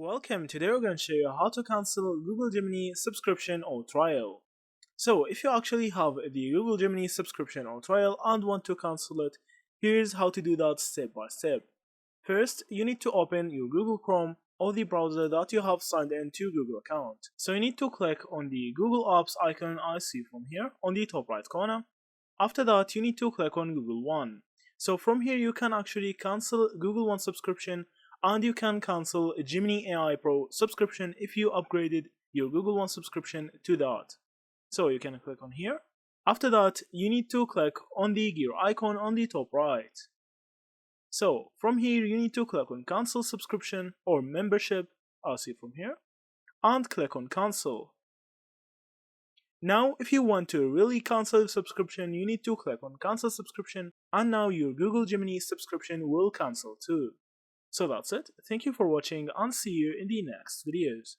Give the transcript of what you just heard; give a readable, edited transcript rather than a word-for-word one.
Welcome, today we're going to show you how to cancel Google Gemini subscription or trial. So if you actually have the Google Gemini subscription or trial and want to cancel it, here's how to do that step by step. First, you need to open your Google Chrome or the browser that you have signed into Google account. So you need to click on the Google Apps icon I see from here on the top right corner. After that, you need to click on Google One. So from here you can actually cancel Google One subscription, and you can cancel a Gemini AI Pro subscription if you upgraded your Google One subscription to that. So you can click on here. After that, you need to click on the gear icon on the top right. So from here you need to click on cancel subscription or membership, as see from here, and click on cancel. Now if you want to really cancel the subscription, you need to click on cancel subscription, and now your Google Gemini subscription will cancel too. So that's it. Thank you for watching and see you in the next videos.